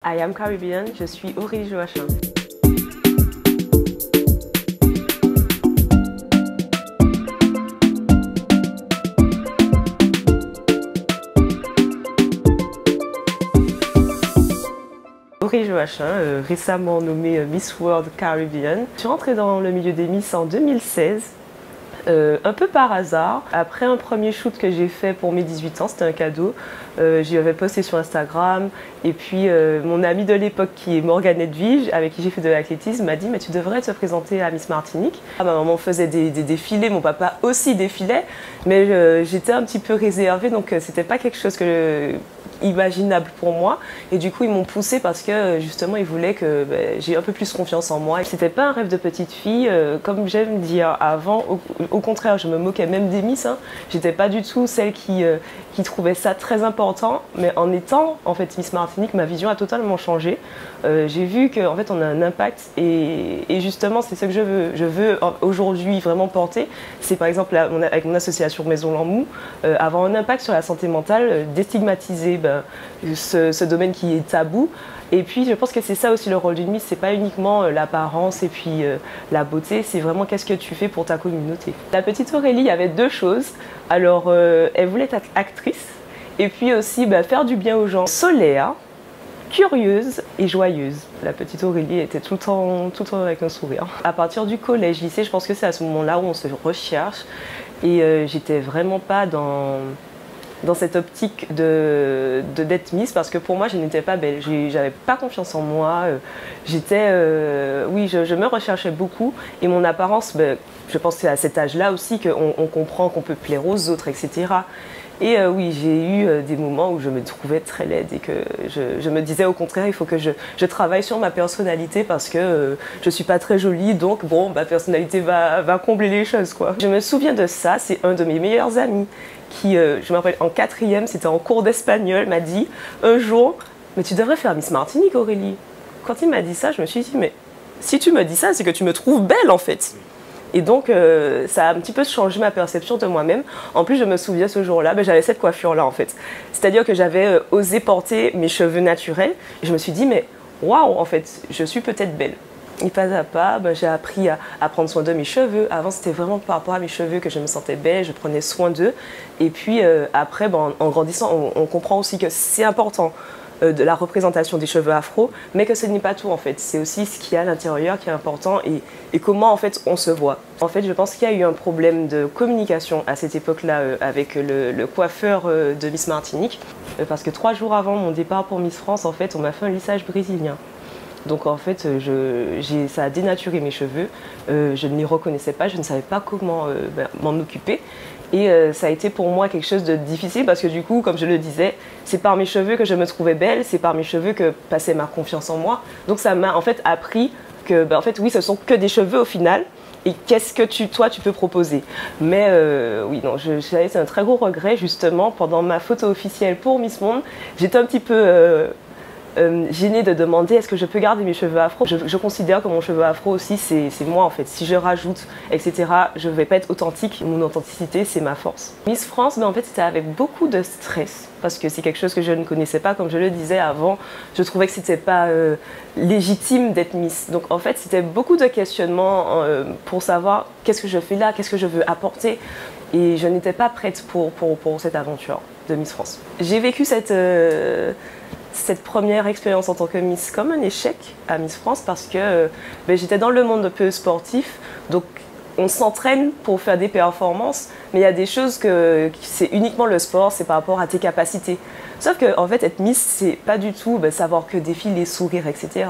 I am Caribbean, je suis Aurélie Joachim. Aurélie Joachim, récemment nommée Miss World Caribbean. Je suis rentrée dans le milieu des Miss en 2016. Un peu par hasard, après un premier shoot que j'ai fait pour mes 18 ans, c'était un cadeau, j'y avais posté sur Instagram et puis mon amie de l'époque qui est Morgane Edwige, avec qui j'ai fait de l'athlétisme, m'a dit mais tu devrais te présenter à Miss Martinique. Ma maman faisait des défilés, mon papa aussi défilait, mais j'étais un petit peu réservée donc c'était pas quelque chose imaginable pour moi et du coup ils m'ont poussée parce que justement ils voulaient que j'ai un peu plus confiance en moi. C'était pas un rêve de petite fille comme j'aime dire avant, au contraire je me moquais même des Miss, hein. J'étais pas du tout celle qui trouvait ça très important, mais en étant en fait Miss Martinique ma vision a totalement changé. J'ai vu qu'en fait on a un impact et justement c'est ce que je veux aujourd'hui vraiment porter. C'est par exemple avec mon association Maison Lambou avoir un impact sur la santé mentale, déstigmatiser ce domaine qui est tabou. Et puis je pense que c'est ça aussi le rôle d'une Miss, c'est pas uniquement l'apparence et puis la beauté, c'est vraiment qu'est-ce que tu fais pour ta communauté. La petite Aurélie, il y avait deux choses. Alors elle voulait être actrice et puis aussi faire du bien aux gens. Solaire, curieuse et joyeuse. La petite Aurélie était tout le temps avec un sourire. À partir du collège, lycée, je pense que c'est à ce moment-là où on se recherche et j'étais vraiment pas dans cette optique d'être Miss parce que pour moi je n'étais pas belle, j'avais pas confiance en moi, oui je me recherchais beaucoup et mon apparence, je pense que c'est à cet âge-là aussi qu'on comprend qu'on peut plaire aux autres, etc. Et oui, j'ai eu des moments où je me trouvais très laide et que je me disais au contraire, il faut que je travaille sur ma personnalité parce que je suis pas très jolie, donc bon, ma personnalité va combler les choses, quoi. Je me souviens de ça, c'est un de mes meilleurs amis qui, je me rappelle, en quatrième, c'était en cours d'espagnol, m'a dit un jour, mais tu devrais faire Miss Martinique, Aurélie. Quand il m'a dit ça, je me suis dit, mais si tu me dis ça, c'est que tu me trouves belle en fait. Et donc, ça a un petit peu changé ma perception de moi-même. En plus, je me souviens ce jour-là, j'avais cette coiffure-là en fait. C'est-à-dire que j'avais osé porter mes cheveux naturels. Et je me suis dit, mais waouh, en fait, je suis peut-être belle. Et pas à pas, j'ai appris à prendre soin de mes cheveux. Avant, c'était vraiment par rapport à mes cheveux que je me sentais belle, je prenais soin d'eux. Et puis après, en grandissant, on comprend aussi que c'est important de la représentation des cheveux afro, mais que ce n'est pas tout en fait. C'est aussi ce qu'il y a à l'intérieur qui est important et comment en fait on se voit. En fait, je pense qu'il y a eu un problème de communication à cette époque-là avec le coiffeur de Miss Martinique, parce que 3 jours avant mon départ pour Miss France, en fait, on m'a fait un lissage brésilien. Donc en fait, ça a dénaturé mes cheveux, je ne les reconnaissais pas, je ne savais pas comment m'en occuper. Et ça a été pour moi quelque chose de difficile parce que du coup, comme je le disais, c'est par mes cheveux que je me trouvais belle, c'est par mes cheveux que passait ma confiance en moi. Donc ça m'a en fait appris que, en fait, oui, ce sont que des cheveux au final. Et qu'est-ce que toi, tu peux proposer? Mais oui, non, c'est un très gros regret justement. Pendant ma photo officielle pour Miss Monde, j'étais un petit peu gênée de demander est-ce que je peux garder mes cheveux afro. Je considère que mon cheveu afro aussi c'est moi en fait. Si je rajoute etc, je ne vais pas être authentique. Mon authenticité c'est ma force. Miss France, en fait c'était avec beaucoup de stress parce que c'est quelque chose que je ne connaissais pas. Comme je le disais avant, je trouvais que c'était pas légitime d'être Miss. Donc en fait c'était beaucoup de questionnements pour savoir qu'est-ce que je fais là, qu'est-ce que je veux apporter. Et je n'étais pas prête pour cette aventure de Miss France. J'ai vécu cette première expérience en tant que Miss comme un échec à Miss France parce que j'étais dans le monde un peu sportif, donc on s'entraîne pour faire des performances, mais il y a des choses que c'est uniquement le sport, c'est par rapport à tes capacités. Sauf que en fait, être Miss, c'est pas du tout savoir que défiler, sourire, etc.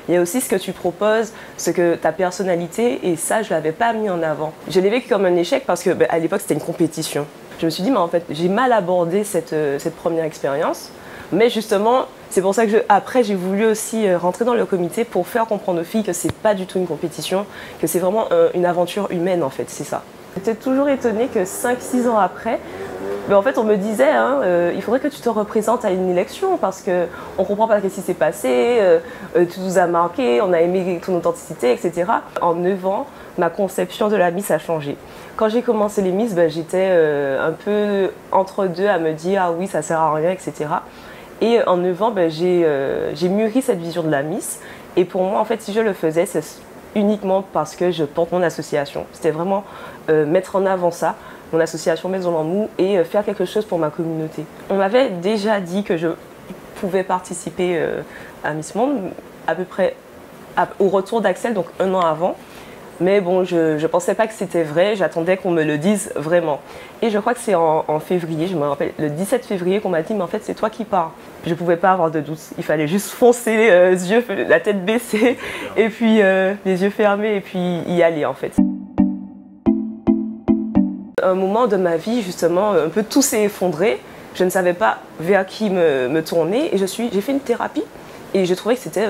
Il y a aussi ce que tu proposes, ce que ta personnalité, et ça, je l'avais pas mis en avant. Je l'ai vécu comme un échec parce que à l'époque, c'était une compétition. Je me suis dit, mais en fait, j'ai mal abordé cette première expérience. Mais justement, c'est pour ça que après j'ai voulu aussi rentrer dans le comité pour faire comprendre aux filles que c'est pas du tout une compétition, que c'est vraiment une aventure humaine en fait, c'est ça. J'étais toujours étonnée que 5-6 ans après, en fait on me disait il faudrait que tu te représentes à une élection parce qu'on comprend pas ce qui s'est passé, tu nous as marqué, on a aimé ton authenticité, etc. En 9 ans, ma conception de la Miss a changé. Quand j'ai commencé les Miss, j'étais un peu entre deux à me dire ah oui ça sert à rien, etc. Et en 9 ans, j'ai mûri cette vision de la Miss. Et pour moi, en fait, si je le faisais, c'est uniquement parce que je porte mon association. C'était vraiment mettre en avant ça, mon association Maison Lambou, et faire quelque chose pour ma communauté. On m'avait déjà dit que je pouvais participer à Miss Monde, à peu près au retour d'Axel, donc 1 an avant. Mais bon, je ne pensais pas que c'était vrai, j'attendais qu'on me le dise vraiment. Et je crois que c'est en février, je me rappelle, le 17 février qu'on m'a dit, mais en fait c'est toi qui pars. Je ne pouvais pas avoir de doute, il fallait juste foncer, la tête baissée, et puis les yeux fermés, et puis y aller en fait. Un moment de ma vie, justement, un peu tout s'est effondré, je ne savais pas vers qui me tourner, et j'ai fait une thérapie. Et j'ai trouvé que c'était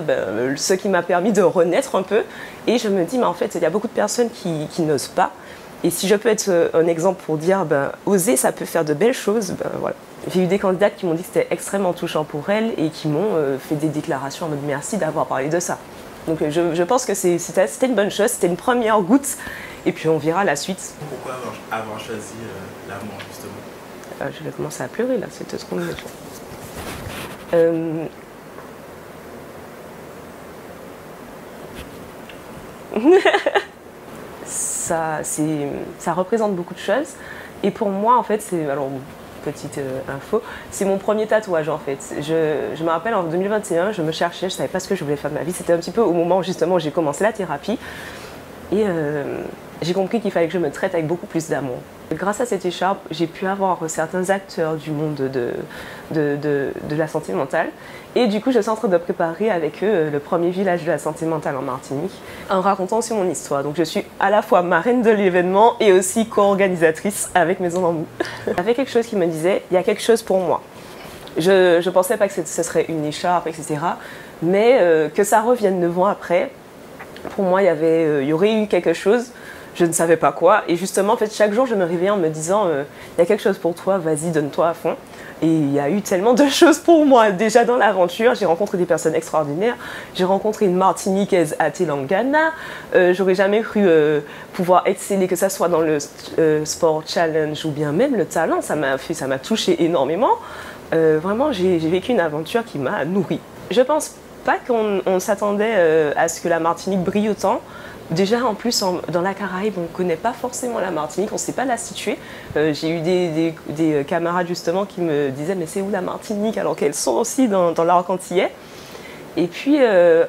ce qui m'a permis de renaître un peu. Et je me dis, mais en fait, il y a beaucoup de personnes qui n'osent pas. Et si je peux être un exemple pour dire, oser, ça peut faire de belles choses, voilà. J'ai eu des candidates qui m'ont dit que c'était extrêmement touchant pour elles et qui m'ont fait des déclarations en mode merci d'avoir parlé de ça. Donc je pense que c'était une bonne chose, c'était une première goutte. Et puis on verra la suite. Pourquoi avoir choisi l'amour, justement? Je vais commencer à pleurer là, c'était trop mignon. Ça représente beaucoup de choses. Et pour moi, en fait, alors, petite info, c'est mon premier tatouage, en fait. Je me rappelle, en 2021, je me cherchais, je ne savais pas ce que je voulais faire de ma vie. C'était un petit peu au moment, justement, où j'ai commencé la thérapie. Et j'ai compris qu'il fallait que je me traite avec beaucoup plus d'amour. Grâce à cette écharpe, j'ai pu avoir certains acteurs du monde de la santé mentale. Et du coup, je suis en train de préparer avec eux le premier village de la santé mentale en Martinique, en racontant aussi mon histoire. Donc je suis à la fois marraine de l'événement et aussi co-organisatrice avec Maison Lambou. J'avais quelque chose qui me disait, il y a quelque chose pour moi. Je ne pensais pas que ce serait une écharpe, etc. Mais que ça revienne 9 ans après, pour moi, il y aurait eu quelque chose. Je ne savais pas quoi. Et justement, en fait, chaque jour, je me réveillais en me disant il y a quelque chose pour toi, vas-y, donne-toi à fond. Et il y a eu tellement de choses pour moi. Déjà dans l'aventure, j'ai rencontré des personnes extraordinaires. J'ai rencontré une Martiniquaise à Telangana. J'aurais jamais cru pouvoir exceller, que ça soit dans le sport challenge ou bien même le talent. Ça m'a touché énormément. Vraiment, j'ai vécu une aventure qui m'a nourrie. Je pense pas qu'on s'attendait à ce que la Martinique brille autant. Déjà, en plus, dans la Caraïbe, on ne connaît pas forcément la Martinique, on ne sait pas la situer. J'ai eu des camarades justement qui me disaient « mais c'est où la Martinique ?» alors qu'elles sont aussi dans l'arc antillais. Et puis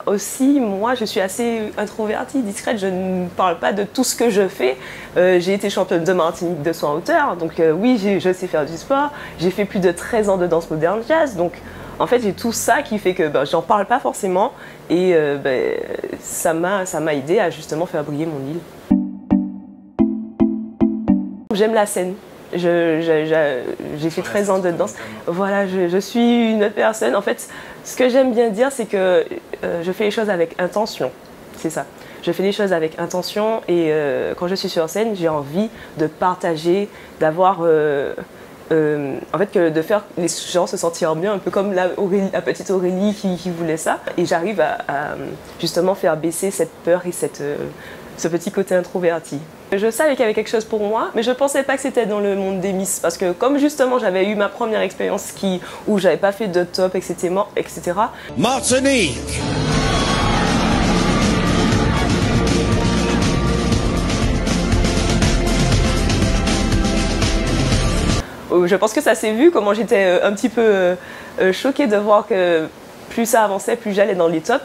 aussi, moi, je suis assez introvertie, discrète, je ne parle pas de tout ce que je fais. J'ai été championne de Martinique de saut en hauteur, donc oui, je sais faire du sport. J'ai fait plus de 13 ans de danse moderne jazz, donc en fait, j'ai tout ça qui fait que j'en parle pas forcément et ça m'a aidé à justement faire briller mon île. J'aime la scène. J'ai fait 13 ans de danse. Voilà, je suis une autre personne. En fait, ce que j'aime bien dire, c'est que je fais les choses avec intention. C'est ça. Je fais les choses avec intention et quand je suis sur scène, j'ai envie de partager, d'avoir... en fait, de faire les gens se sentir bien, un peu comme la petite Aurélie qui voulait ça. Et j'arrive à justement faire baisser cette peur et ce petit côté introverti. Je savais qu'il y avait quelque chose pour moi, mais je ne pensais pas que c'était dans le monde des Miss. Parce que comme justement j'avais eu ma première expérience où j'avais pas fait de top, etc. Martinique! Je pense que ça s'est vu, comment j'étais un petit peu choquée de voir que plus ça avançait, plus j'allais dans les tops.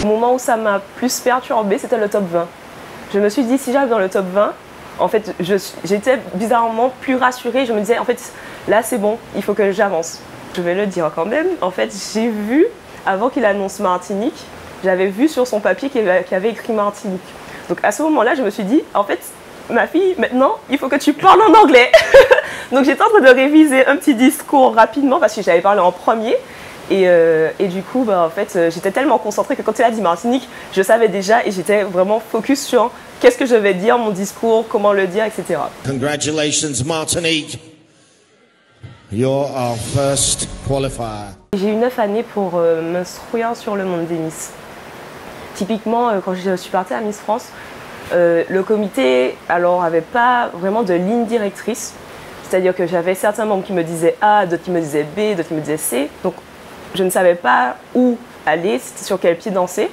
Le moment où ça m'a plus perturbée, c'était le top 20. Je me suis dit, si j'arrive dans le top 20, en fait, j'étais bizarrement plus rassurée. Je me disais, en fait, là, c'est bon, il faut que j'avance. Je vais le dire quand même. En fait, j'ai vu, avant qu'il annonce Martinique, j'avais vu sur son papier qu'il avait écrit Martinique. Donc, à ce moment-là, je me suis dit, en fait, ma fille, maintenant, il faut que tu parles en anglais. Donc, j'étais en train de réviser un petit discours rapidement parce que j'avais parlé en premier. Et du coup, en fait, j'étais tellement concentrée que quand il a dit Martinique, je savais déjà et j'étais vraiment focus sur qu'est-ce que je vais dire, mon discours, comment le dire, etc. Congratulations, Martinique. You're our first qualifier. J'ai eu 9 années pour m'instruire sur le monde des Miss. Typiquement, quand je suis partie à Miss France, le comité avait pas vraiment de ligne directrice. C'est-à-dire que j'avais certains membres qui me disaient A, d'autres qui me disaient B, d'autres qui me disaient C. Donc je ne savais pas où aller, sur quel pied danser.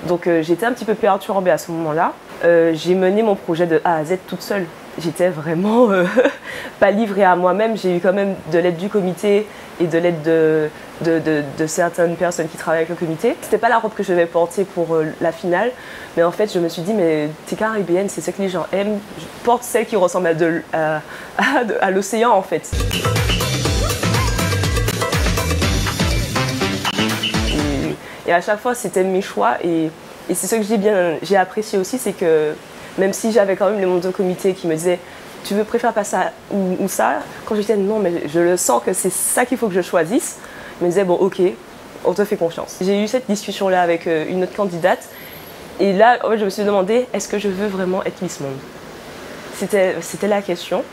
Donc j'étais un petit peu perturbée à ce moment-là. J'ai mené mon projet de A à Z toute seule. J'étais vraiment pas livrée à moi-même. J'ai eu quand même de l'aide du comité et de l'aide de certaines personnes qui travaillent avec le comité. C'était pas la robe que je devais porter pour la finale, mais en fait je me suis dit mais t'es caribéenne, c'est ce que les gens aiment. Je porte celle qui ressemble à l'océan en fait. Et à chaque fois c'était mes choix et c'est ce que j'ai apprécié aussi, c'est que même si j'avais quand même les membres de comité qui me disaient tu veux préférer pas ça ou ça, quand je disais non mais je le sens que c'est ça qu'il faut que je choisisse, ils me disaient bon ok, on te fait confiance. J'ai eu cette discussion là avec une autre candidate et là en fait, je me suis demandé est-ce que je veux vraiment être Miss Monde. C'était la question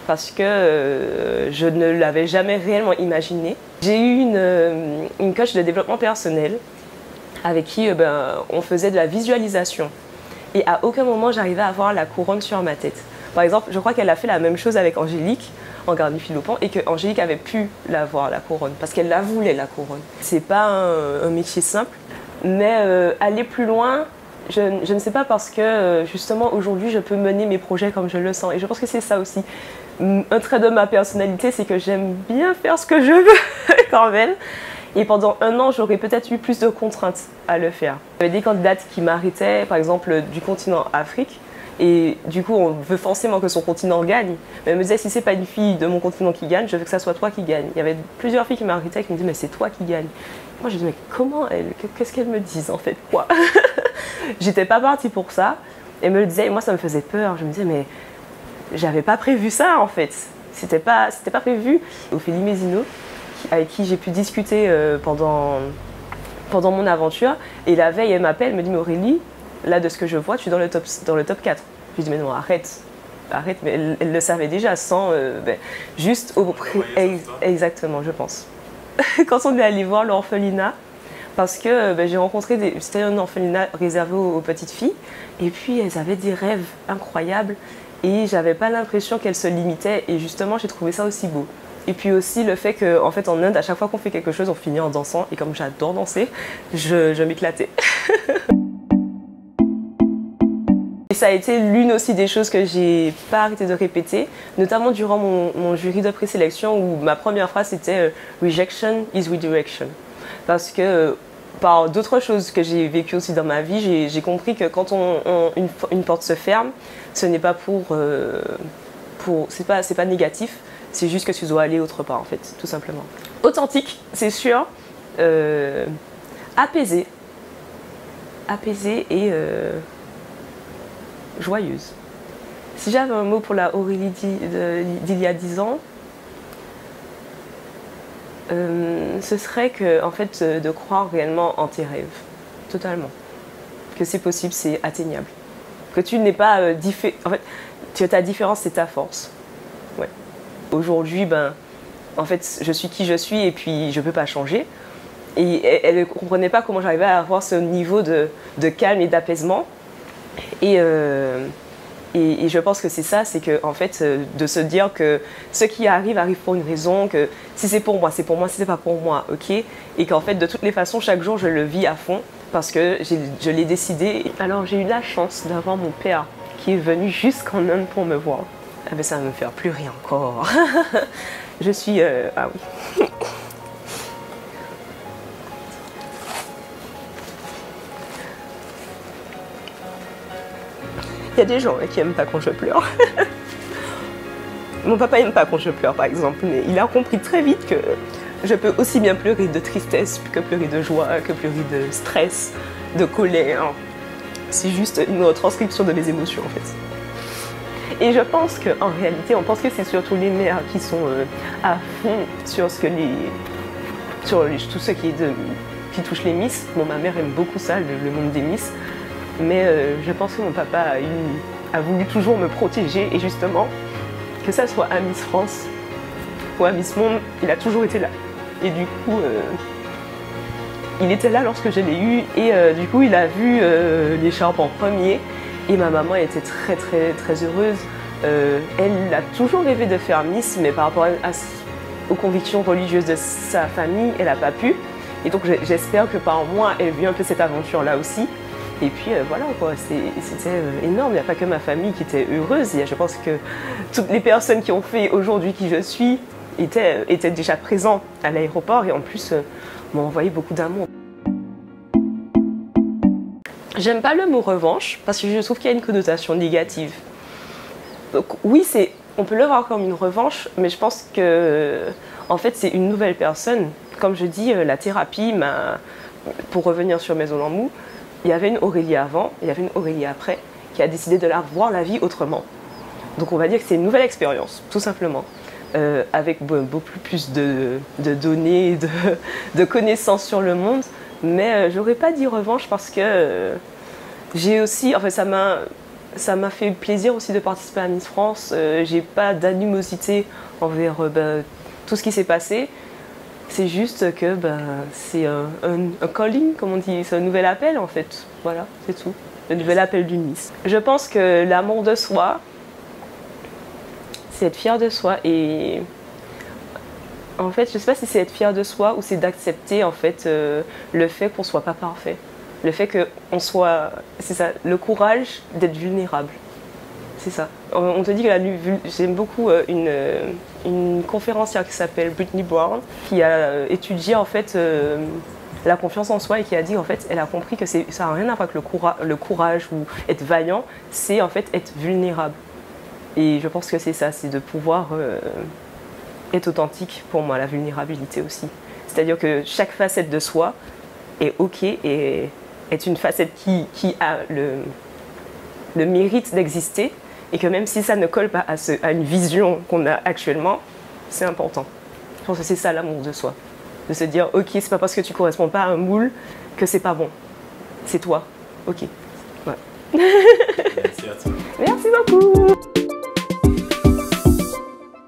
parce que je ne l'avais jamais réellement imaginé. J'ai eu une coach de développement personnel avec qui on faisait de la visualisation et à aucun moment j'arrivais à avoir la couronne sur ma tête. Par exemple, je crois qu'elle a fait la même chose avec Angélique en Garnier-Philopon et qu'Angélique avait pu l'avoir, la couronne, parce qu'elle la voulait, la couronne. C'est pas un métier simple, mais aller plus loin, je ne sais pas, parce que justement aujourd'hui je peux mener mes projets comme je le sens et je pense que c'est ça aussi. Un trait de ma personnalité, c'est que j'aime bien faire ce que je veux quand même. Et pendant un an, j'aurais peut-être eu plus de contraintes à le faire. Il y avait des candidates qui m'arrêtaient, par exemple du continent Afrique. Et du coup, on veut forcément que son continent gagne. Mais elle me disait, si c'est pas une fille de mon continent qui gagne, je veux que ça soit toi qui gagne. Il y avait plusieurs filles qui m'arrêtaient et qui me disaient, mais c'est toi qui gagne. Moi, je disais, mais comment qu'est-ce qu'elles me disent en fait, quoi? J'étais pas partie pour ça. Elle me le disait, et moi, ça me faisait peur. Je me disais, mais j'avais pas prévu ça en fait. C'était pas prévu. Ophélie Mézineau, avec qui j'ai pu discuter pendant mon aventure. Et la veille, elle m'appelle, elle me dit, mais Aurélie, là, de ce que je vois, tu es dans le top 4. Je lui dis, mais non, arrête, mais elle le savait déjà, sans, juste au prix. Exactement, je pense. Quand on est allé voir l'orphelinat, parce que j'ai rencontré c'était un orphelinat réservé aux petites filles, et puis elles avaient des rêves incroyables, et j'avais pas l'impression qu'elles se limitaient, et justement, j'ai trouvé ça aussi beau. Et puis aussi le fait qu'en fait, en Inde, à chaque fois qu'on fait quelque chose, on finit en dansant, et comme j'adore danser, je m'éclatais. Et ça a été l'une aussi des choses que j'ai pas arrêté de répéter, notamment durant mon jury de présélection où ma première phrase c'était Rejection is redirection. Parce que par d'autres choses que j'ai vécues aussi dans ma vie, j'ai compris que quand une porte se ferme, ce n'est pas c'est pas négatif, c'est juste que tu dois aller autre part en fait, tout simplement. Authentique, c'est sûr, apaisé et joyeuse. Si j'avais un mot pour la Aurélie d'il y a 10 ans, ce serait que, en fait, de croire réellement en tes rêves, totalement. Que c'est possible, c'est atteignable. Que tu n'es pas différent. En fait, ta différence, c'est ta force. Ouais. Aujourd'hui, en fait, je suis qui je suis et puis je ne peux pas changer. Et elle ne comprenait pas comment j'arrivais à avoir ce niveau de calme et d'apaisement. Et je pense que c'est ça, c'est que en fait, de se dire que ce qui arrive pour une raison, que si c'est pour moi, c'est pour moi, si c'est pas pour moi, ok. Et qu'en fait, de toutes les façons, chaque jour, je le vis à fond parce que je l'ai décidé. Alors, j'ai eu la chance d'avoir mon père qui est venu jusqu'en Inde pour me voir. Ah ben, ça va me faire pleurer encore. Je suis... ah oui. Il y a des gens qui n'aiment pas quand je pleure. Mon papa n'aime pas quand je pleure, par exemple, mais il a compris très vite que je peux aussi bien pleurer de tristesse que pleurer de joie, que pleurer de stress, de colère. C'est juste une retranscription de mes émotions, en fait. Et je pense qu'en réalité, on pense que c'est surtout les mères qui sont à fond sur tout ce qui touche les Miss. Bon, ma mère aime beaucoup ça, le monde des Miss. Mais je pense que mon papa a voulu toujours me protéger et justement, que ça soit à Miss France Ouais, Miss Monde, il a toujours été là. Et du coup, il était là lorsque je l'ai eu. Et du coup, il a vu l'écharpe en premier. Et ma maman était très très très heureuse. Elle a toujours rêvé de faire Miss, mais par rapport aux convictions religieuses de sa famille, elle n'a pas pu. Et donc j'espère que par moi, elle vit un peu cette aventure-là aussi. Et puis voilà, quoi, c'était énorme. Il n'y a pas que ma famille qui était heureuse. Je pense que toutes les personnes qui ont fait aujourd'hui qui je suis étaient déjà présentes à l'aéroport et en plus m'ont envoyé beaucoup d'amour. J'aime pas le mot revanche parce que je trouve qu'il y a une connotation négative. Donc oui, on peut le voir comme une revanche, mais je pense que en fait c'est une nouvelle personne. Comme je dis, la thérapie, pour revenir sur Maison en Mou, il y avait une Aurélie avant, il y avait une Aurélie après, qui a décidé de voir la vie autrement. Donc on va dire que c'est une nouvelle expérience, tout simplement, avec beaucoup plus de données, de connaissances sur le monde. Mais j'aurais pas dit revanche parce que j'ai aussi, en fait, ça m'a fait plaisir aussi de participer à Miss France. J'ai pas d'animosité envers tout ce qui s'est passé. C'est juste que c'est un calling, comme on dit, c'est un nouvel appel en fait. Voilà, c'est tout. Le nouvel appel d'une Miss. Je pense que l'amour de soi, c'est être fier de soi et en fait, je sais pas si c'est être fier de soi ou c'est d'accepter en fait le fait qu'on soit pas parfait. Le fait qu'on soit, c'est ça, le courage d'être vulnérable. C'est ça. On te dit que j'aime beaucoup une conférencière qui s'appelle Brittany Brown, qui a étudié en fait la confiance en soi et qui a dit en fait, elle a compris que ça n'a rien à voir avec le courage ou être vaillant, c'est en fait être vulnérable. Et je pense que c'est ça, c'est de pouvoir être authentique pour moi, la vulnérabilité aussi. C'est-à-dire que chaque facette de soi est ok et est une facette qui a le mérite d'exister. Et que même si ça ne colle pas à une vision qu'on a actuellement, c'est important. Je pense que c'est ça l'amour de soi. De se dire, ok, c'est pas parce que tu corresponds pas à un moule que c'est pas bon. C'est toi. Ok. Ouais. Merci à toi. Merci beaucoup.